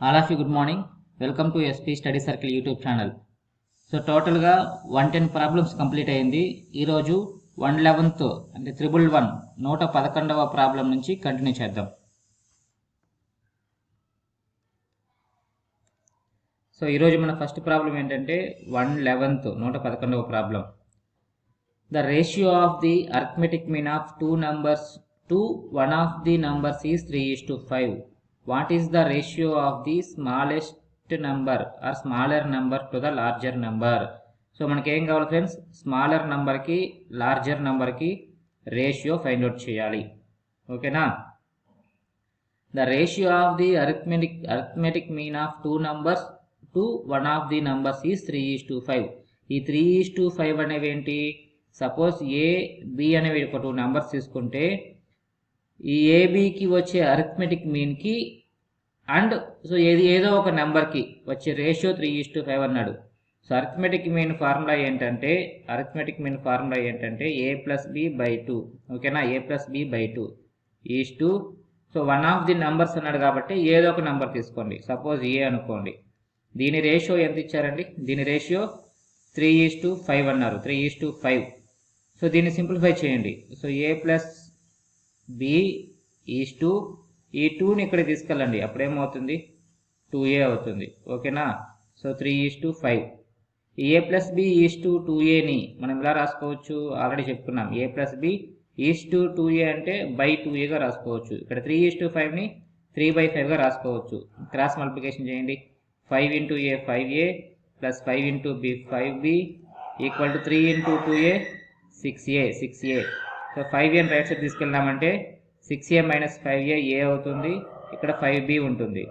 All of you, good morning. Welcome to SP Study Circle YouTube channel. So total గా 110 problems complete అయింది. ఈరోజు 111th అంటే 111 problem నుంచి continue చేద్దాం. So ఈరోజు మన ఫస్ట్ ప్రాబ్లం ఏంటంటే 111వ problem. The ratio of the arithmetic mean of two numbers to one of the numbers is 3:5. What is the ratio of the smallest number or smaller number to the larger number? So మనకి ఏం కావాలి friends, smaller నెంబర్కి larger నెంబర్కి ratio find out చేయాలి. ఓకేనా? The ratio of the arithmetic mean of two numbers to one of the numbers is 3:5. ఈ 3:5 అనేవి ఏంటి? సపోజ్ ఏ బి అనేవి ఒక టూ నెంబర్స్ తీసుకుంటే ఈ ఏబికి వచ్చే అరిథమెటిక్ మీన్కి అండ్ సో ఏదో ఒక నెంబర్కి వచ్చే రేషియో 3:5 అన్నాడు. సో అరిథమెటిక్ మీన్ ఫార్ములా ఏంటంటే ఏ ప్లస్ బి బై 2. ఓకేనా? A plus B by 2 is 2. So one of the numbers అన్నాడు కాబట్టి ఏదో ఒక నెంబర్ తీసుకోండి. సపోజ్ ఏ అనుకోండి. దీని రేషియో ఎంత ఇచ్చారండి? దీని రేషియో 3:5 అన్నారు. 3:5. సో దీన్ని సింప్లిఫై చేయండి. So A plus B is 2. ఈ 2ని ఇక్కడ తీసుకెళ్ళండి. అప్పుడేమవుతుంది? 2a అవుతుంది. ఓకేనా? సో 3:5. ఈ ఏ ప్లస్ బి ఈజ్ 2a మనం ఇలా రాసుకోవచ్చు. ఆల్రెడీ చెప్పుకున్నాం. ఏ ప్లస్ బి ఈజ్ 2a అంటే బై 2aగా రాసుకోవచ్చు. ఇక్కడ 3:5ని 3/5గా రాసుకోవచ్చు. క్రాస్ మల్టిప్లికేషన్ చేయండి. 5 into a 5a plus 5 into b 5b equal to 3 into 2a 6a. So 5a right side తీసుకెళ్ళామంటే 6a మైనస్ 5a ఏ అవుతుంది. ఇక్కడ 5b ఉంటుంది.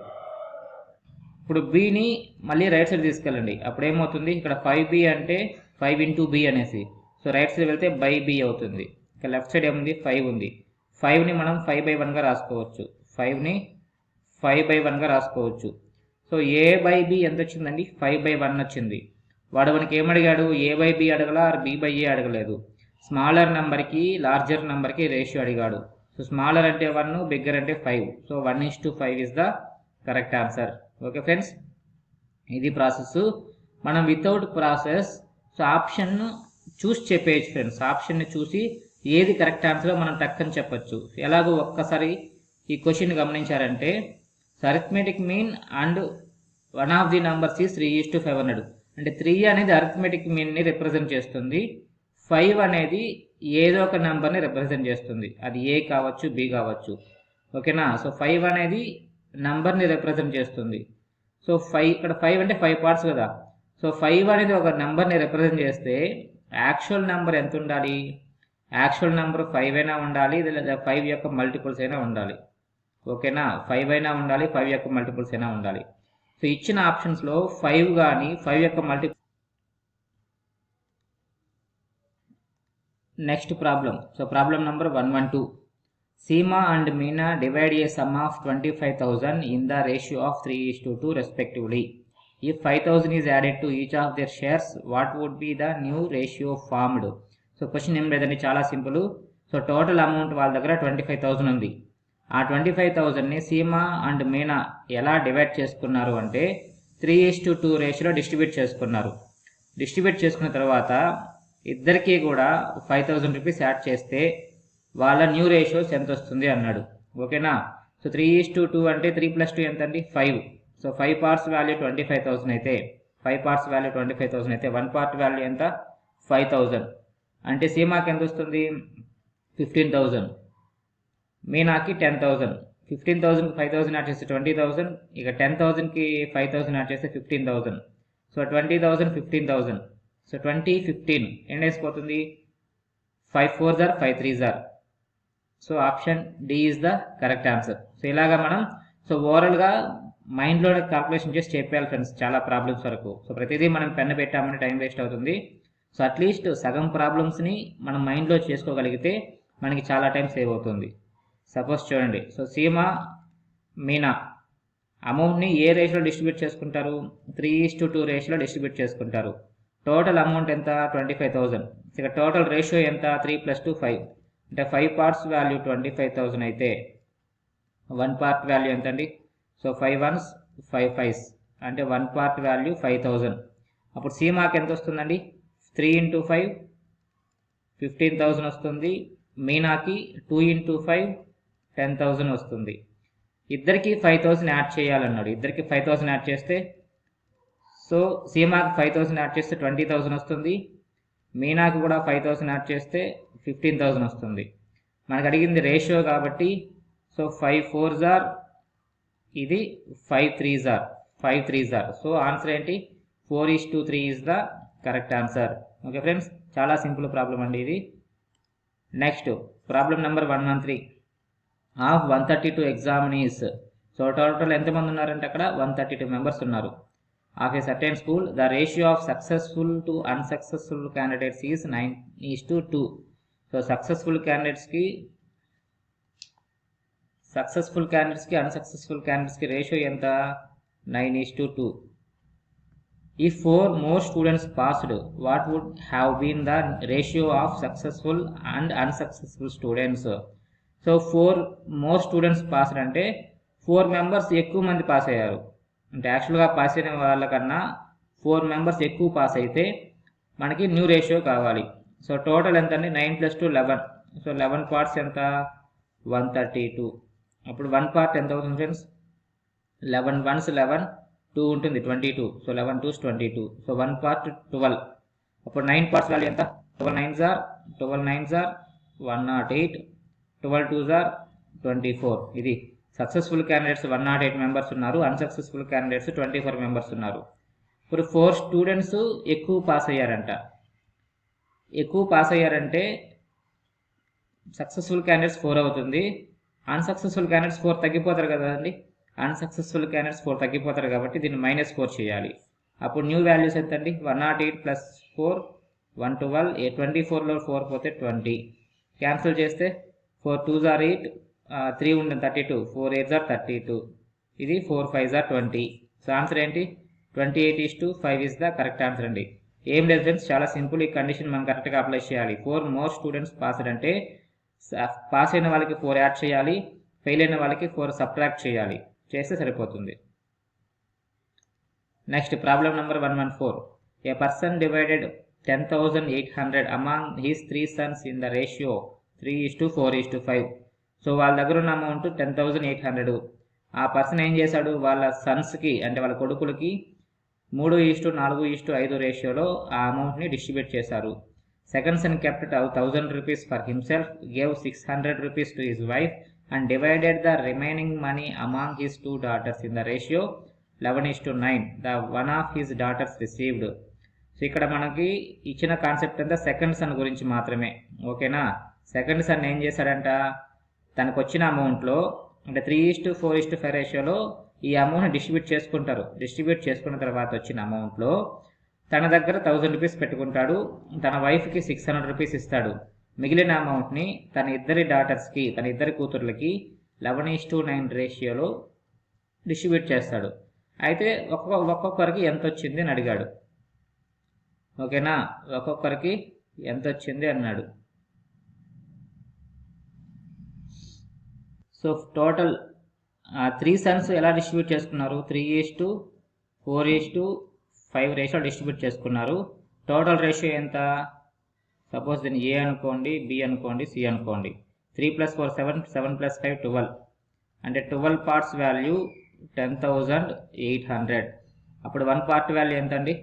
ఇప్పుడు bని మళ్ళీ రైట్ సైడ్ తీసుకెళ్ళండి. అప్పుడు ఏమవుతుంది? ఇక్కడ 5b అంటే 5 into b అనేసి. సో రైట్ సైడ్ వెళ్తే బై b అవుతుంది. ఇక్కడ లెఫ్ట్ సైడ్ ఏముంది? 5 ఉంది. 5ని మనం 5/1గా రాసుకోవచ్చు. 5ని 5/1గా రాసుకోవచ్చు. సో a బై b ఎంత వచ్చిందండి? 5/1 వచ్చింది. వాడు మనకి ఏమడిగాడు? a బై b అడగల, ఆర్ b బై a అడగలేదు. స్మాలర్ నెంబర్కి లార్జర్ నెంబర్కి రేషియో అడిగాడు. సో స్మాలర్ అంటే 1, బిగ్గర్ అంటే 5. So 1:5 is the correct answer. Okay friends, ఇది ప్రాసెస్. మనం వితౌట్ ప్రాసెస్ సో ఆప్షన్ చూసి చెప్పేయచ్చు ఫ్రెండ్స్. ఆప్షన్ని చూసి ఏది కరెక్ట్ ఆన్సర్ మనం టక్కని చెప్పచ్చు. ఎలాగో ఒక్కసారి ఈ క్వశ్చన్ గమనించారంటే arithmetic mean and one of the numbers is 3:5 అన్నాడు. అంటే 3 అనేది అరిథమెటిక్ మీన్ని రిప్రజెంట్ చేస్తుంది. 5 అనేది ఏదో ఒక నెంబర్ని రిప్రజెంట్ చేస్తుంది. అది ఏ కావచ్చు, బి కావచ్చు. ఓకేనా? సో 5 అనేది నెంబర్ని రిప్రజెంట్ చేస్తుంది. సో 5 ఇక్కడ 5 అంటే 5 పార్ట్స్ కదా. సో 5 అనేది ఒక నెంబర్ని రిప్రజెంట్ చేస్తే యాక్చువల్ నెంబర్ ఎంత ఉండాలి? యాక్చువల్ నెంబర్ 5 అయినా ఉండాలి, లేదా 5 యొక్క మల్టిపుల్స్ అయినా ఉండాలి. ఓకేనా? 5 అయినా ఉండాలి, 5 యొక్క మల్టిపుల్స్ అయినా ఉండాలి. సో ఇచ్చిన ఆప్షన్స్లో 5 కానీ 5 యొక్క multiple. Next problem. So problem number 112. Seema and Meena divide a sum of 25,000 in the ratio of 3:2 respectively. If 5,000 is added to each of their shares, what would be the new ratio formed? So question ఏం లేదండి, చాలా simple. So total amount వాళ్ళ దగ్గర 25,000 ఉంది. ఆ 25,000ని Seema and Meena ఎలా divide చేసుకున్నారు అంటే 3:2 రేషియోలో డిస్ట్రిబ్యూట్ చేసుకున్నారు. డిస్ట్రిబ్యూట్ చేసుకున్న తర్వాత ఇద్దరికీ కూడా 5,000 రూపీస్ యాడ్ చేస్తే వాళ్ళ న్యూ రేషియోస్ ఎంత వస్తుంది అన్నాడు. ఓకేనా? సో 3:2 అంటే 3 + 2 ఎంత అండి? 5. సో 5 పార్ట్స్ వాల్యూ 25,000 అయితే 1 పార్ట్ వాల్యూ ఎంత? 5,000. అంటే సీమాకి ఎంత వస్తుంది? 15,000. మీనాకి 10,000. 15,000కి 5,000 యాడ్ చేస్తే 20,000. ఇక 10,000కి 5,000 యాడ్ చేస్తే 15,000. సో 20,000 15,000. సో 20 15 ఎన్ని వేసిపోతుంది? 5 4s are 5 3s are. So option D is the correct answer. So ఇలాగా మనం సో ఓవరాల్గా మైండ్లో క్యాల్కులేషన్ చేసి చెప్పేయాలి ఫ్రెండ్స్ చాలా ప్రాబ్లమ్స్ వరకు. సో ప్రతిదీ మనం పెన్ను పెట్టామని టైం వేస్ట్ అవుతుంది. సో అట్లీస్ట్ సగం ప్రాబ్లమ్స్ని మనం మైండ్లో చేసుకోగలిగితే మనకి చాలా టైం సేవ్ అవుతుంది. సపోజ్ చూడండి. సో సీమా మీనా అమౌంట్ని ఏ రేషియోలో డిస్ట్రిబ్యూట్ చేసుకుంటారు? 3:2 రేషియోలో డిస్ట్రిబ్యూట్ చేసుకుంటారు. టోటల్ అమౌంట్ ఎంత? 25,000. ఇక టోటల్ రేషియో ఎంత? 3 + 2 5. అంటే 5 పార్ట్స్ వాల్యూ 25,000 అయితే 1 పార్ట్ వాల్యూ ఎంత అండి? సో 5 1s 5 5s అంటే 1 పార్ట్ వాల్యూ 5000. అప్పుడు సి మార్క్ ఎంత వస్తుందండి? 3 × 5 15,000 వస్తుంది. మీనాకి 2 × 5 10,000 వస్తుంది. ఇద్దరికి 5,000 యాడ్ చేయాలన్నాడు. ఇద్దరికి 5,000 యాడ్ చేస్తే సో సి మార్క్ 5,000 యాడ్ చేస్తే 20,000 వస్తుంది. మీనాకి కూడా 5,000 యాడ్ చేస్తే 15,000 వస్తుంది. మనకు అడిగింది రేషియో కాబట్టి సో 5 4s ఆర్ ఇది 5 3s are 5 3s are. So answer ఏంటి? 4:3 is the correct answer. Okay friends, చాలా సింపుల్ ప్రాబ్లం అండి ఇది. Next problem number 113. Of 132 examinees. So total ఎంతమంది ఉన్నారంటే అక్కడ 132 మెంబర్స్ ఉన్నారు. Of a certain school the ratio of successful to unsuccessful candidates is 9:2. So successful క్యాండిడేట్స్కి unsuccessful క్యాండిడేట్స్కి ratio ఎంత? 9:2. If 4 more students passed, what would have been the ratio of successful and unsuccessful students? So 4 more students passed అంటే 4 members ఎక్కువ మంది pass అయ్యారు. అంటే యాక్చువల్గా pass అయిన వాళ్ళకన్నా 4 మెంబర్స్ ఎక్కువ పాస్ అయితే మనకి న్యూ రేషియో కావాలి. సో టోటల్ ఎంత అండి? 9 + 2 11. సో 11 పార్ట్స్ ఎంత? 132. అప్పుడు 1 పార్ట్ ఎంత అవుతుంది ఫ్రెండ్స్? 11 1s 11, 2 ఉంటుంది 22. So 11 2s 22. So 1 part 12. అప్పుడు 9 పార్ట్స్ వాల్యూ ఎంత? 12 9s ఆర్ 108, 12 2s ఆర్ 24. ఇది సక్సెస్ఫుల్ క్యాండిడేట్స్ 108 మెంబర్స్ ఉన్నారు. అన్సక్సెస్ఫుల్ క్యాండిడేట్స్ 24 మెంబర్స్ ఉన్నారు. ఇప్పుడు 4 స్టూడెంట్స్ ఎక్కువ పాస్ అయ్యారంటే సక్సెస్ఫుల్ క్యాండిడేట్స్ 4 అవుతుంది. అన్సక్సెస్ఫుల్ క్యాండిడేట్స్ 4 తగ్గిపోతారు కదండి. అన్సక్సెస్ఫుల్ క్యాండిడేట్స్ 4 తగ్గిపోతారు కాబట్టి దీన్ని -4 చేయాలి. అప్పుడు న్యూ వాల్యూస్ ఎంత అండి? 108 + 4 112. 24లో 4 పోతే 20. క్యాన్సిల్ చేస్తే 4 2s ఆర్ 8, 3 ఉంటుంది 32, 4 8s ఆర్ 32. ఇది 4 5s ఆర్ 20. సో ఆన్సర్ ఏంటి? 28:5 ఇస్ ద కరెక్ట్ ఆన్సర్ అండి. ఏం లేదు ఫ్రెండ్స్, చాలా సింపుల్. ఈ కండిషన్ మనం కరెక్ట్గా అప్లై చేయాలి. 4 మోర్ స్టూడెంట్స్ పాస్డ్ అంటే పాస్ అయిన వాళ్ళకి 4 యాడ్ చేయాలి, ఫెయిల్ అయిన వాళ్ళకి 4 సబ్ట్రాక్ట్ చేయాలి. చేస్తే సరిపోతుంది. Next problem number 114. A person divided 10,800 among he's 3 sons in the ratio 3:4:5. So వాళ్ళ దగ్గర ఉన్న అమౌంట్ 10,800. ఆ పర్సన్ ఏం చేశాడు? వాళ్ళ సన్స్కి అంటే వాళ్ళ కొడుకులకి 3:4:5 రేషియోలో ఆ అమౌంట్ని డిస్ట్రిబ్యూట్ చేశారు. Second son kept 1,000 rupees for himself, gave 600 rupees to his wife and divided the remaining money among his 2 daughters in the ratio 11:9. The one of his daughters received. So ఇక్కడ మనకి ఇచ్చిన కాన్సెప్ట్ అంతా second son గురించి మాత్రమే. ఓకేనా? Second son ఏం చేశాడంట? తనకు వచ్చిన అమౌంట్లో అంటే 3:4:5 రేషియోలో ఈ అమౌంట్ని డిస్ట్రిబ్యూట్ చేసుకుంటారు. డిస్ట్రిబ్యూట్ చేసుకున్న తర్వాత వచ్చిన అమౌంట్లో తన దగ్గర 1,000 rupees పెట్టుకుంటాడు, తన వైఫ్కి 600 rupees ఇస్తాడు. మిగిలిన అమౌంట్ని తన ఇద్దరి కూతుర్లకి 11:9 రేషియోలో డిస్ట్రిబ్యూట్ చేస్తాడు. అయితే ఒక్కొక్కరికి ఎంత వచ్చింది అని అడిగాడు. ఓకేనా? ఒక్కొక్కరికి ఎంత వచ్చింది అన్నాడు. సో టోటల్ 3 sons ఎలా డిస్ట్రిబ్యూట్ చేసుకున్నారు? 3:4:5 రేషియో డిస్ట్రిబ్యూట్ చేసుకున్నారు. టోటల్ రేషియో ఎంత? సపోజ్ దీన్ని ఏ అనుకోండి, బి అనుకోండి, సి అనుకోండి. 3 + 4 7, 7 + 5 12. అంటే 12 పార్ట్స్ వాల్యూ 10,800. అప్పుడు 1 పార్ట్ వాల్యూ ఎంత అండి?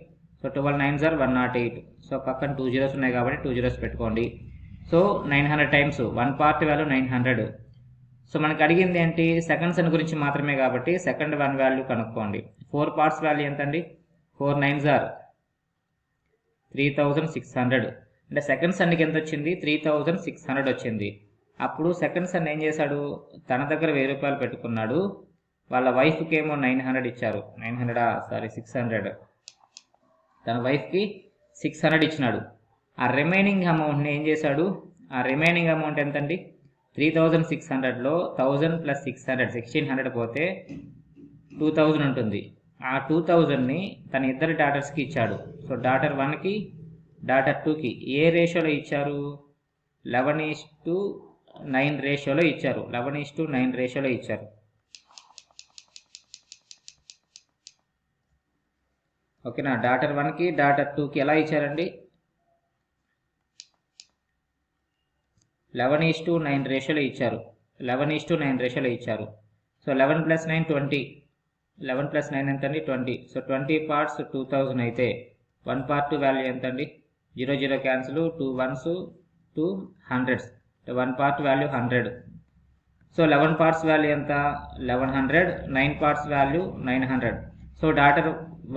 So 12 9s are 108. సో పక్కన 2 zeros ఉన్నాయి కాబట్టి 2 zeros పెట్టుకోండి. So 900 times 1 part value 900. So మనకు అడిగింది ఏంటి? సెకండ్ సన్ గురించి మాత్రమే కాబట్టి సెకండ్ 1 వాల్యూ కనుక్కోండి. 4 పార్ట్స్ వాల్యూ ఎంత అండి? 4 9s ఆర్ 3,600. అంటే సెకండ్ సన్కి ఎంత వచ్చింది? 3,600 వచ్చింది. అప్పుడు సెకండ్ సన్ ఏం చేశాడు? తన దగ్గర 1000 రూపాయలు పెట్టుకున్నాడు, వాళ్ళ వైఫ్కి ఏమో 900 ఇచ్చారు. 600. తన వైఫ్కి 600 ఇచ్చినాడు. ఆ రిమైనింగ్ అమౌంట్ని ఏం చేశాడు? ఆ రిమైనింగ్ అమౌంట్ ఎంతండి? 3,600లో 1,000 + 600 1,600 పోతే 2,000 ఉంటుంది. ఆ 2,000ని తన ఇద్దరు డాటర్స్కి ఇచ్చాడు. సో డాటర్ 1కి డాటర్ 2కి ఏ రేషియోలో ఇచ్చారు? 11:9 రేషియోలో ఇచ్చారు. 11:9 రేషియోలో ఇచ్చారు. ఓకేనా. డాటర్ 1కి డాటర్ 2కి ఎలా ఇచ్చారండి, 11:9 రేషియోలో ఇచ్చారు. 11:9 రేషియోలో ఇచ్చారు. సో 11 + 9 20. 11 + 9 ఎంత అండి, 20. సో 20 పార్ట్స్ 2000 అయితే 1 పార్ట్ వాల్యూ ఎంత అండి, 0 0 cancel, 2 1s 2 100s, 1 part value 100. So 11 parts value ఎంత, 1100. 9 పార్ట్స్ వాల్యూ 900. సో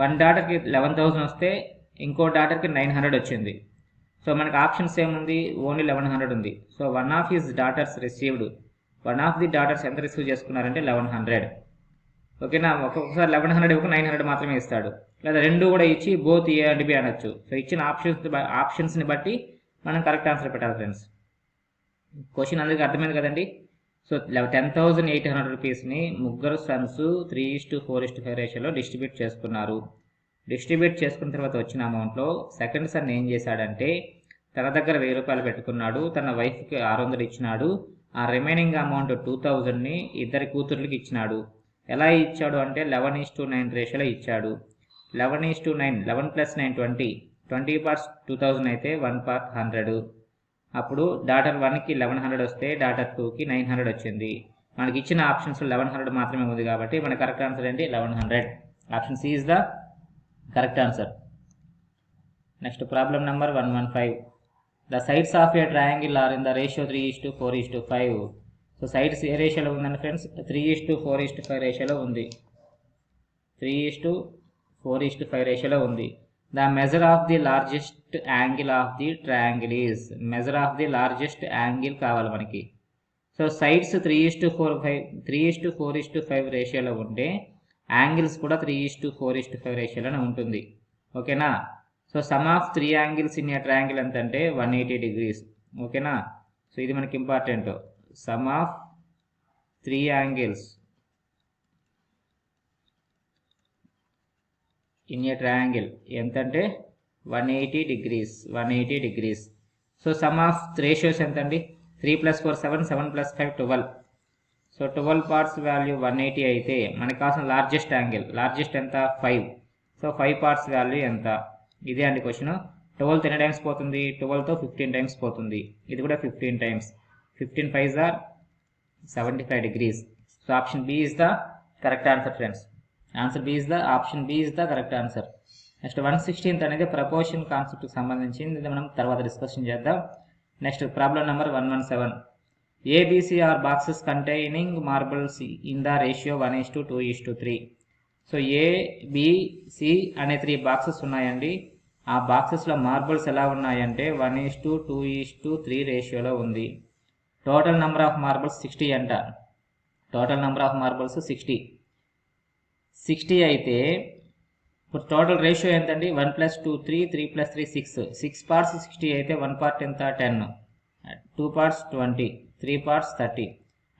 వన్ డాటర్కి 11,000 వస్తే ఇంకో డాటర్కి 900 వచ్చింది. సో మనకి ఆప్షన్స్ ఏముంది, ఓన్లీ 1100 ఉంది. So one of his daughters received, one of the daughters ఎంత రిసీవ్ చేసుకున్నారంటే 1100. ఓకేనా. ఒక్కొక్కసారి 1100 ఇవ్వక 900 మాత్రమే ఇస్తాడు, లేదా రెండు కూడా ఇచ్చి బోత్ ఏ అండ్ బి అనొచ్చు. సో ఇచ్చిన ఆప్షన్స్ని బట్టి మనం కరెక్ట్ ఆన్సర్ పెట్టాలి ఫ్రెండ్స్. క్వశ్చన్ అందరికీ అర్థమైంది కదండి. సో 10,800 రూపీస్ని ముగ్గురు సన్స్ 3:4:5 రేషియోలో డిస్ట్రిబ్యూట్ చేసుకున్నారు. డిస్ట్రిబ్యూట్ చేసుకున్న తర్వాత వచ్చిన అమౌంట్లో సెకండ్ సన్ ఏం చేశాడంటే తన దగ్గర 1000 రూపాయలు పెట్టుకున్నాడు, తన వైఫ్కి 600 ఇచ్చినాడు. ఆ రిమైనింగ్ అమౌంట్ 2000ని ఇద్దరి కూతుర్లకి ఇచ్చినాడు. ఎలా ఇచ్చాడు అంటే 11:9 రేషియోలో ఇచ్చాడు. 11:9, 11 + 9 20. 20 పార్ట్స్ 2000 అయితే 1 పార్ట్ 100. అప్పుడు డాటర్ 1కి 1100 వస్తే డాటర్ 2కి 900 వచ్చింది. మనకి ఇచ్చిన ఆప్షన్స్ 1100 మాత్రమే ఉంది కాబట్టి మన కరెక్ట్ ఆన్సర్ ఏంటి, 1100. Option C is the correct answer. Next problem number 115. The sides of a triangle are in the ratio 3:4:5. So sides ఏ రేషియోలో ఉందండి ఫ్రెండ్స్, 3:4:5 రేషియోలో ఉంది. 3:4:5 రేషియోలో ఉంది. The measure of the largest angle of the triangle is, measure of the largest angle కావాలి మనకి. So sides 3:4:5 రేషియోలో ఉంటే యాంగిల్స్ కూడా 3:4:5 రేషియోలోనే ఉంటుంది. ఓకేనా. So sum of 3 angles in a triangle ఎంత అంటే 180 degrees. ఓకేనా. సో ఇది మనకి important. Some of 3 angles in a triangle ఎంతంటే 180 degrees. 180 degrees. So sum of ratios ఎంతండి, 3 + 4 7, 7 + 5 12. సో 12 పార్ట్స్ వాల్యూ 180 అయితే మనకు కావాల్సిన లార్జెస్ట్ యాంగిల్, లార్జెస్ట్ ఎంత 5. సో 5 పార్ట్స్ వాల్యూ ఎంత, ఇదే అండి క్వశ్చన్. 12 ఎన్ని టైమ్స్ పోతుంది, 12తో 15 టైమ్స్ పోతుంది. ఇది కూడా 15 times. 15 5s are 75 degrees. So option B is the correct answer friends. Answer B is the option B is the correct answer. Next 116th అనేది ప్రపోర్షన్ కాన్సెప్ట్కి సంబంధించింది, ఇది మనం తర్వాత డిస్కషన్ చేద్దాం. Next problem number 117. ABC are boxes containing marbles in the ratio 1:2:3. So ABC అనే 3 boxes ఉన్నాయండి. ఆ బాక్సెస్లో marbles ఎలా ఉన్నాయంటే 1:2:3 రేషియోలో ఉంది. టోటల్ నెంబర్ ఆఫ్ మార్బుల్స్ 60 అంట. టోటల్ నెంబర్ ఆఫ్ మార్బుల్స్ 60 అయితే ఇప్పుడు టోటల్ రేషియో ఎంతండి, 1 + 2 3, 3 + 3 6. 6 పార్ట్స్ 60 అయితే 1 పార్ట్ ఎంత 10, 2 పార్ట్స్ 20, 3 పార్ట్స్ 30.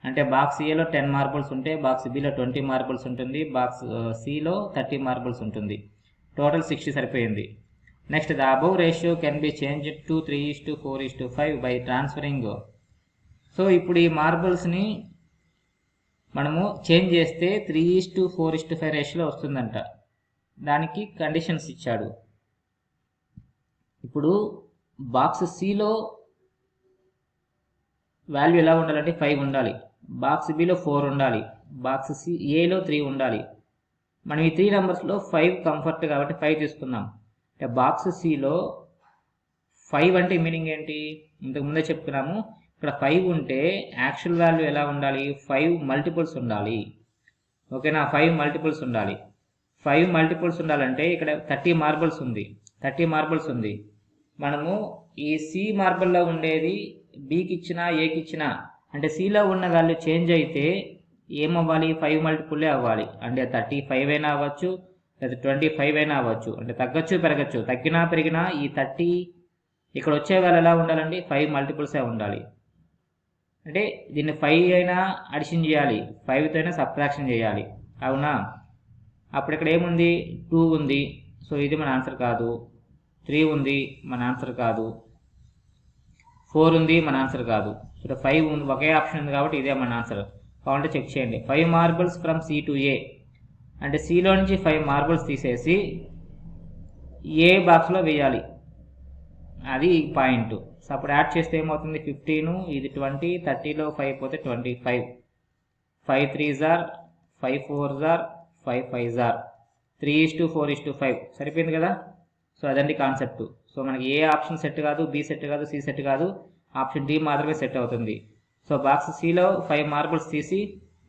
అంటే బాక్స్ ఏలో 10 మార్బుల్స్ ఉంటే బాక్స్ బిలో 20 మార్బుల్స్ ఉంటుంది, బాక్స్ సిలో 30 మార్బుల్స్ ఉంటుంది. టోటల్ 60 సరిపోయింది. Next the above ratio can be change to 3:4:5 by transferring. So ఇప్పుడు ఈ మార్బుల్స్ని మనము చేంజ్ చేస్తే 3:4:5 రేషియోలో వస్తుందంట. దానికి కండిషన్స్ ఇచ్చాడు. ఇప్పుడు బాక్స్ సిలో వాల్యూ ఎలా ఉండాలంటే 5 ఉండాలి, బాక్స్ బిలో 4 ఉండాలి, బాక్స్ ఏలో 3 ఉండాలి. మనం ఈ 3 నెంబర్స్లో 5 కంఫర్ట్ కాబట్టి 5 తీసుకుందాం. అంటే బాక్స్ సిలో 5 అంటే మీనింగ్ ఏంటి, ఇంతకు ముందే చెప్పుకున్నాము. ఇక్కడ 5 ఉంటే యాక్చువల్ వాల్యూ ఎలా ఉండాలి, 5 మల్టిపుల్స్ ఉండాలి. ఓకేనా, 5 మల్టిపుల్స్ ఉండాలి. 5 మల్టిపుల్స్ ఉండాలంటే ఇక్కడ 30 మార్బుల్స్ ఉంది, 30 మార్బుల్స్ ఉంది. మనము ఈ సి మార్బుల్లో ఉండేది బికి ఇచ్చినా ఏకి ఇచ్చినా, అంటే సిలో ఉన్న వాల్యూ చేంజ్ అయితే ఏమవ్వాలి, 5 మల్టిపుల్లే అవ్వాలి. అంటే 35 అయినా అవ్వచ్చు, లేదా 25 అయినా అవ్వచ్చు. అంటే తగ్గచ్చు పెరగచ్చు, తగ్గినా పెరిగినా ఈ 30 ఇక్కడ వచ్చే వాల్యూ ఎలా ఉండాలండి, 5 మల్టిపుల్సే ఉండాలి. అంటే దీన్ని 5 అయినా అడిషన్ చేయాలి, 5తో అయినా సబ్ట్రాక్షన్ చేయాలి. అవునా. అప్పుడు ఇక్కడ ఏముంది, 2 ఉంది. సో ఇది మన ఆన్సర్ కాదు. 3 ఉంది, మన ఆన్సర్ కాదు. 4 ఉంది, మన ఆన్సర్ కాదు. ఇక్కడ 5 ఉంది, ఒకే ఆప్షన్ ఉంది కాబట్టి ఇదే మన ఆన్సర్. కావాలంటే చెక్ చేయండి. 5 మార్బుల్స్ ఫ్రమ్ సి టు ఏ, అంటే సిలో నుంచి 5 మార్బుల్స్ తీసేసి ఏ బాక్స్లో వేయాలి, అది పాయింట్. సో అప్పుడు యాడ్ చేస్తే ఏమవుతుంది, 15, ఇది 20, 30లో 5 పోతే 25, 5 3s are 5 4s are 5 5s are 3:4:5 సరిపోయింది కదా. సో అదండి కాన్సెప్ట్. సో మనకి ఏ ఆప్షన్ సెట్ కాదు, బి సెట్ కాదు, సి సెట్ కాదు, ఆప్షన్ డి మాత్రమే సెట్ అవుతుంది. సో బాక్స్ సిలో 5 మార్బుల్స్ తీసి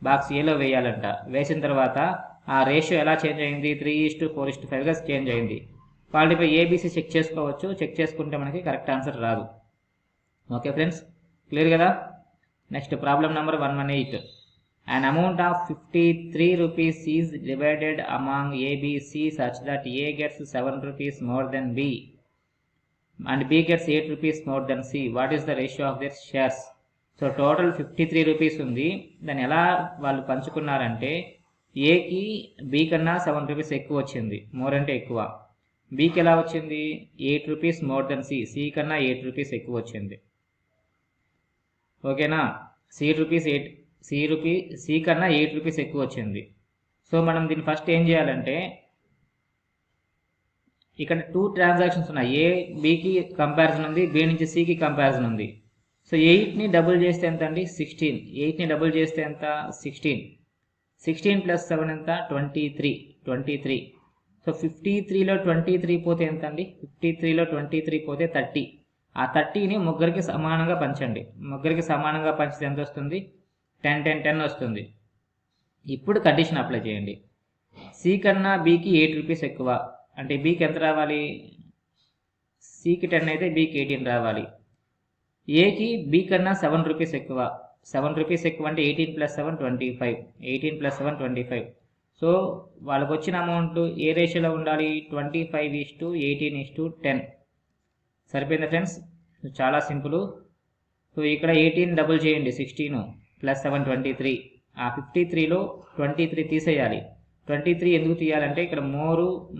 బాక్స్ ఏలో వేయాలంట. వేసిన తర్వాత ఆ రేషియో ఎలా చేంజ్ అయింది, 3:4:5గా చేంజ్ అయింది. క్వాలిటీపై ఏబీసీ చెక్ చేసుకోవచ్చు. చెక్ చేసుకుంటే మనకి కరెక్ట్ ఆన్సర్ రాదు. ఓకే ఫ్రెండ్స్, క్లియర్ కదా. Next problem number 118. An amount of 53 rupees is divided among A, B, C such that A gets 7 rupees more than B and B gets 8 rupees more than C. What is the ratio of their shares? So total 53 rupees ఉంది. దాన్ని ఎలా వాళ్ళు పంచుకున్నారంటే ఏకి B కన్నా 7 rupees ఎక్కువ వచ్చింది, more అంటే ఎక్కువ. బికి ఎలా వచ్చింది, 8 rupees more than C, C కన్నా 8 రూపీస్ ఎక్కువ వచ్చింది. ఓకేనా, సి కన్నా 8 రూపీస్ ఎక్కువ వచ్చింది. సో మనం దీన్ని ఫస్ట్ ఏం చేయాలంటే, ఇక్కడ 2 ట్రాన్సాక్షన్స్ ఉన్నాయి. ఏ బికి కంపారిజన్ ఉంది, బి నుంచి సికి కంపారిజన్ ఉంది. సో 8ని డబుల్ చేస్తే ఎంత అండి, 16. 8ని డబుల్ చేస్తే ఎంత, 16. 16 + 7 ఎంత, 23. సో 53లో 23 పోతే ఎంత అండి, 53లో 23 పోతే 30. ఆ 30ని ముగ్గురికి సమానంగా పంచండి. ముగ్గురికి సమానంగా పంచితే ఎంత వస్తుంది, 10 వస్తుంది. ఇప్పుడు కండిషన్ అప్లై చేయండి. సి కన్నా బికి 8 రూపీస్ ఎక్కువ అంటే బికి ఎంత రావాలి, సికి 10 అయితే బికి 18 రావాలి. ఏకి బి కన్నా 7 రూపీస్ ఎక్కువ, 7 రూపీస్ ఎక్కువ అంటే 18 + 7 25, 18 + 7 25. సో వాళ్ళకి వచ్చిన అమౌంట్ ఏ రేషియోలో ఉండాలి, 25:18:10. సరిపోయిందా ఫ్రెండ్స్, చాలా సింపుల్. సో ఇక్కడ 18 డబుల్ చేయండి, 16 + 7 23. ఆ 53లో 23 తీసేయాలి. 23 ఎందుకు తీయాలంటే ఇక్కడ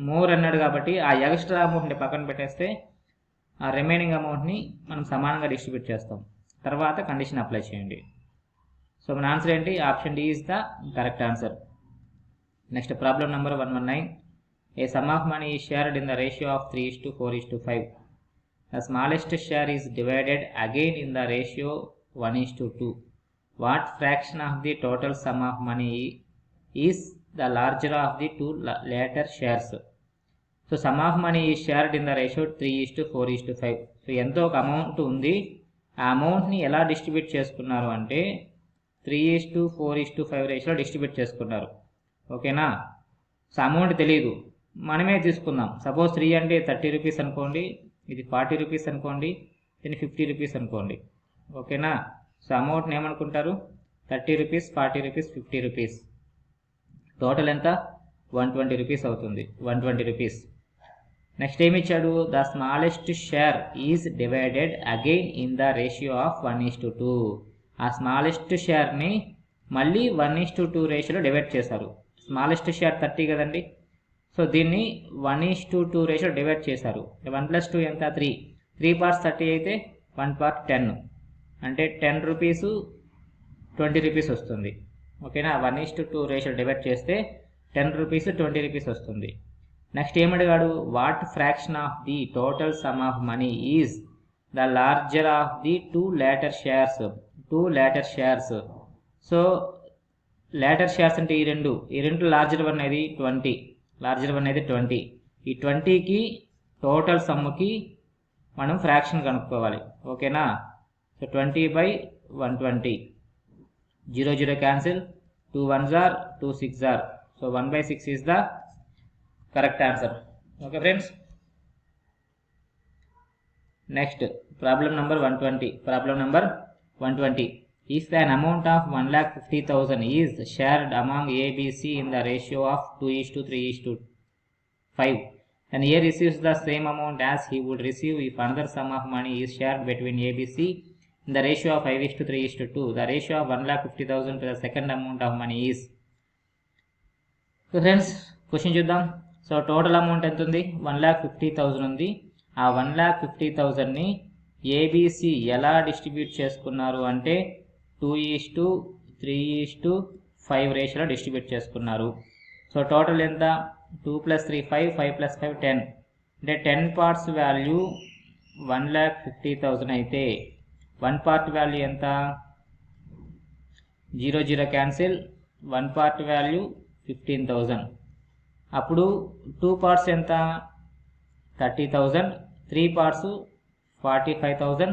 మోర్ అన్నాడు కాబట్టి ఆ ఎక్స్ట్రా అమౌంట్ని పక్కన పెట్టేస్తే ఆ రిమైనింగ్ అమౌంట్ని మనం సమానంగా డిస్ట్రిబ్యూట్ చేస్తాం. తర్వాత కండిషన్ అప్లై చేయండి. సో మన ఆన్సర్ ఏంటి, option D is the correct answer. Next problem number 119. A sum of money is shared in the ratio of 3:4:5. The smallest share is divided again in the ratio 1:2. What fraction of the total sum of money is the larger of the 2 later shares. So sum of money is shared in the ratio 3:4:5. So ఎంతో ఒక amount ఉంది, ఆ అమౌంట్ని ఎలా distribute చేసుకున్నారు అంటే 3:4:5 రేషియోలో distribute చేసుకున్నారు. ఓకేనా. సో అమౌంట్ తెలియదు, మనమే తీసుకుందాం. సపోజ్ 3 అంటే 30 రూపీస్ అనుకోండి, ఇది 40 రూపీస్ అనుకోండి, దీన్ని 50 రూపీస్ అనుకోండి. ఓకేనా. సో అమౌంట్ని ఏమనుకుంటారు, 30 రూపీస్, 40 రూపీస్, 50 రూపీస్. టోటల్ ఎంత, 120 రూపీస్ అవుతుంది, 120 రూపీస్. నెక్స్ట్ ఏమి ఇచ్చాడు, the smallest share is divided again in the ratio of 1:2. ఆ స్మాలెస్ట్ షేర్ని మళ్ళీ 1:2 రేషియోలో డివైడ్ చేశారు. స్మాలెస్ట్ షేర్ 30 కదండి. సో దీన్ని 1:2 రేషియోలో డివైడ్ చేశారు. 1 + 2 ఎంత, 3. 3 parts 30 అయితే 1 part 10 అంటే 10 రూపీస్ 20 రూపీస్ వస్తుంది. ఓకేనా. 1:2 రేషియోలో డివైడ్ చేస్తే 10 రూపీస్ 20 రూపీస్ వస్తుంది. నెక్స్ట్ ఏమడిగాడు, what fraction of the total sum of money is the larger of the 2 later shares. 2 later shares. So later shares అంటే ఈ రెండు లార్జర్ వన్ అనేది 20. ఈ 20కి టోటల్ సమ్ముకి మనం ఫ్రాక్షన్ కనుక్కోవాలి. ఓకేనా. So 20/120, 0 cancel, 2 1s are 2 6s are. So 1/6 is the correct answer. Okay friends. Next problem number 120. If an amount of 1,50,000 is shared among A, B, C in the ratio of 2:3:5, then A receives the same amount as he would receive if another sum of money is shared between A, B, C in the ratio of 5:3:2. The ratio of 1,50,000 to the second amount of money is. So friends, question చూద్దాం. So total amount ఎంత ఉంది, 1,50,000 ఉంది. ఆ 1,50,000ని ABC ఎలా distribute చేసుకున్నారు అంటే 2:3:5 రేషియోలో distribute చేసుకున్నారు. సో టోటల్ ఎంత, 2 + 3 5, 5 + 5 10. అంటే 10 పార్ట్స్ వాల్యూ 1,50,000 అయితే 1 పార్ట్ వాల్యూ ఎంత? 0 0 క్యాన్సిల్, 1 పార్ట్ వాల్యూ 15,000. అప్పుడు 2 పార్ట్స్ ఎంత? 30,000, 3 పార్ట్స్ 45,000,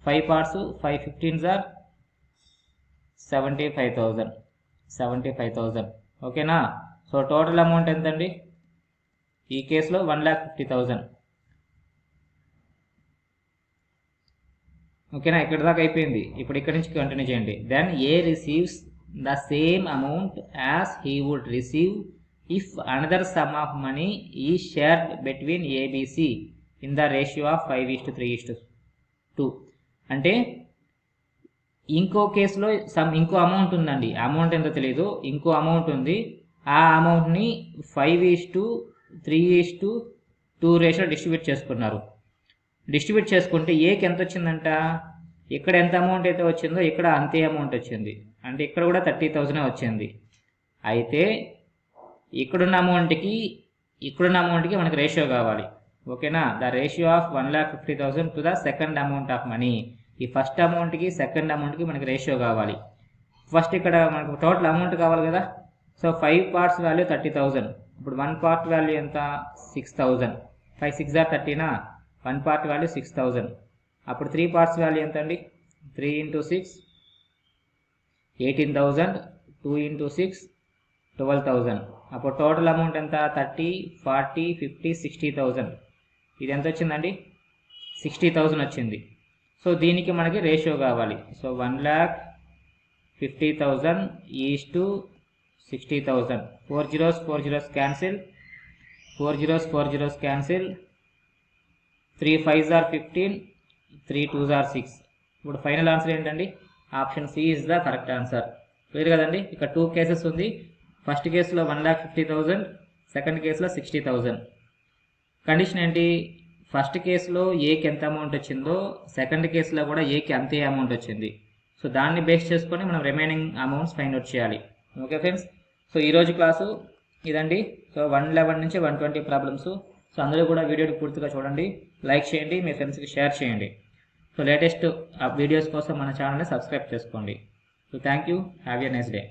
5 పార్ట్స్ 5 15s are 75,000. ఓకేనా? సో టోటల్ అమౌంట్ ఎంతండి? ఈ కేసులో 1,50,000. ఓకేనా? ఇక్కడ దాకా అయిపోయింది. ఇప్పుడు ఇక్కడ నుంచి కంటిన్యూ చేయండి. Then A receives the same amount as he would receive if another sum of money is shared between ABC in the ratio of 5:3:2. అంటే ఇంకో కేసులో ఇంకో అమౌంట్ ఉందండి. అమౌంట్ ఎంతో తెలియదు, ఇంకో అమౌంట్ ఉంది. ఆ అమౌంట్ని 5:3:2 రేషియో డిస్ట్రిబ్యూట్ చేసుకున్నారు. డిస్ట్రిబ్యూట్ చేసుకుంటే ఏకి ఎంత వచ్చిందంట? ఇక్కడ ఎంత అమౌంట్ అయితే వచ్చిందో ఇక్కడ అంతే అమౌంట్ వచ్చింది. అంటే ఇక్కడ కూడా 30,000 వచ్చింది. అయితే ఇక్కడున్న అమౌంట్కి మనకు రేషియో కావాలి. ఓకేనా? The ratio of 1,50,000 to the second amount of money. ఈ ఫస్ట్ అమౌంట్కి సెకండ్ అమౌంట్కి మనకి రేషియో కావాలి. ఫస్ట్ ఇక్కడ మనకు టోటల్ అమౌంట్ కావాలి కదా. So 5 parts value 30,000. ఇప్పుడు 1 పార్ట్ వాల్యూ ఎంత? 6,000. 5 6 are 30నా? 1 part value 6,000. అప్పుడు 3 పార్ట్స్ వాల్యూ ఎంత అండి? 3 × 6 18,000, 2 × 6 12,000. అప్పుడు టోటల్ అమౌంట్ ఎంత? 30, 40, 50, 60,000. ఇది ఎంత వచ్చిందండి? 60,000 వచ్చింది. సో దీనికి మనకి రేషియో కావాలి. So 1,50,000 is to 60,000. 4 zeros 4 zeros cancel, 4 zeros 4 zeros cancel, 3 5s are 15, 3 2s are 6. ఇప్పుడు ఫైనల్ ఆన్సర్ ఏంటండి? Option C is the correct answer. Clear కదండి? ఇక్కడ 2 కేసెస్ ఉంది. ఫస్ట్ కేసులో 1,50,000, సెకండ్ కేసులో 60,000. కండిషన్ ఏంటి? ఫస్ట్ కేసులో ఏకి ఎంత అమౌంట్ వచ్చిందో సెకండ్ కేసులో కూడా ఏకి అంతే అమౌంట్ వచ్చింది. సో దాన్ని బేస్ చేసుకొని మనం రిమైనింగ్ అమౌంట్స్ ఫైండ్ అవుట్ చేయాలి. ఓకే ఫ్రెండ్స్, సో ఈరోజు క్లాసు ఇదండి. సో 111 నుంచి 120 ప్రాబ్లమ్స్. సో అందరూ కూడా వీడియోని పూర్తిగా చూడండి, లైక్ చేయండి, మీ ఫ్రెండ్స్కి షేర్ చేయండి. సో లేటెస్ట్ వీడియోస్ కోసం మన ఛానల్ని సబ్స్క్రైబ్ చేసుకోండి. So thank you, have a nice day.